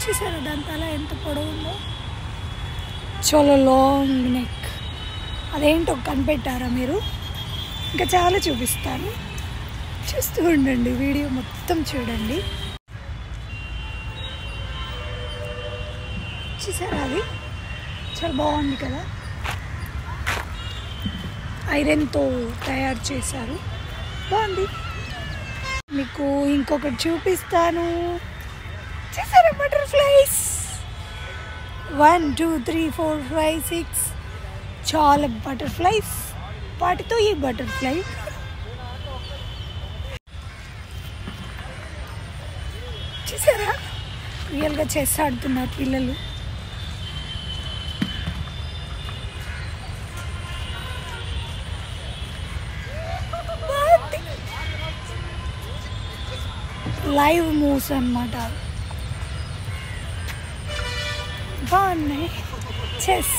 చూసారా దాని తల ఎంత పొడవు ఉందో, చాలా లాంగ్ నెక్. అదేంటో కనిపెట్టారా మీరు? ఇంకా చాలా చూపిస్తాను, చూస్తూ ఉండండి, వీడియో మొత్తం చూడండి. చూసారా అది చాలా బాగుంది కదా, ఐరన్తో తయారు చేశారు, బాగుంది. మీకు ఇంకొకటి చూపిస్తాను, చూసారా బటర్ఫ్లైస్ 1 2 3 4 5 6 చాలా బటర్ఫ్లైస్. వాటితో ఈ బటర్ఫ్లై చూసారా, రియల్గా చెస్ ఆడుతున్నారు పిల్లలు. లైవ్ మూవ్స్ అన్నమాట, బాగున్నాయి చెస్.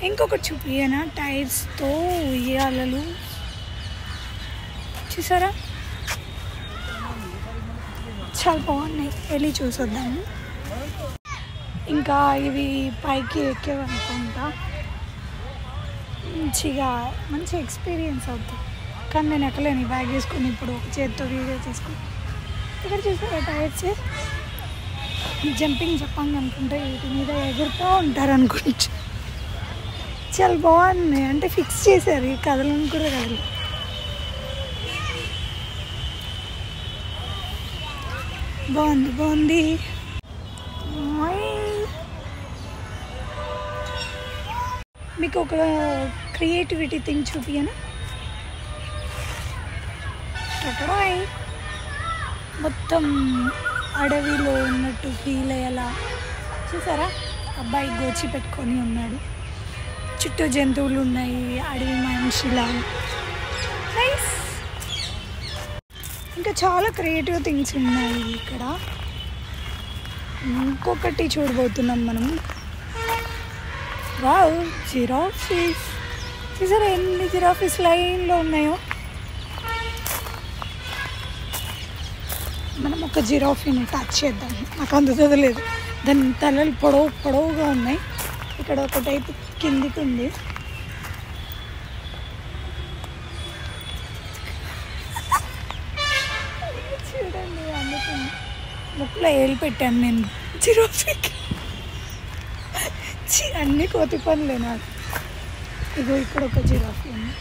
ఇంకొకటి చూపియనా, టైర్స్తో ఉయ్యాలలు చూసారా, చాలా బాగున్నాయి, వెళ్ళి చూసొద్దాము. ఇంకా ఇవి పైకి ఎక్కేవనుకుంటా, మంచి ఎక్స్పీరియన్స్ అవుతుంది. కానీ నేను ఎక్కలేను, బ్యాగ్ వేసుకొని ఇప్పుడు ఒక చేతితో వీడియో తీసుకుని. ఇక్కడ చూసారా టైర్స్, జంపింగ్ చెప్పండి అనుకుంటే వీటి మీద ఎగురుతూ ఉంటారు అనుకుంటా. చాలా బాగున్నాయి, అంటే ఫిక్స్ చేశారు, కదలను కూడా కదలు. బాగుంది బాగుంది. మీకు ఒక క్రియేటివిటీ థింగ్ చూపియనా, మొత్తం అడవిలో ఉన్నట్టు ఫీల్ అయ్యేలా. చూసారా అబ్బాయి గోచి పెట్టుకొని ఉన్నాడు, చుట్టూ జంతువులు ఉన్నాయి, అడవి మనిషిలా. నైస్. ఇంకా చాలా క్రియేటివ్ థింగ్స్ ఉన్నాయి ఇక్కడ. ఇంకొకటి చూడబోతున్నాం మనం. Wow, giraffes. చూసారా ఎన్ని జిరాఫీస్ లైన్లో ఉన్నాయో. మనం ఒక జిరాఫీని టచ్ చేద్దాం, నాకు అంత చదవలేదు, దాని తలలు పొడవుగా ఉన్నాయి. ఇక్కడ ఒక టైపు కిందికి ఉంది. చూడండి, అందుకని ముక్కులో ఏలు పెట్టాను నేను జిరాఫీకి. అన్నీ కోతి పనులే నాకు. ఇగో ఇక్కడ ఒక జిరాఫీ ఉంది,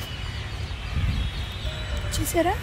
చూసారా.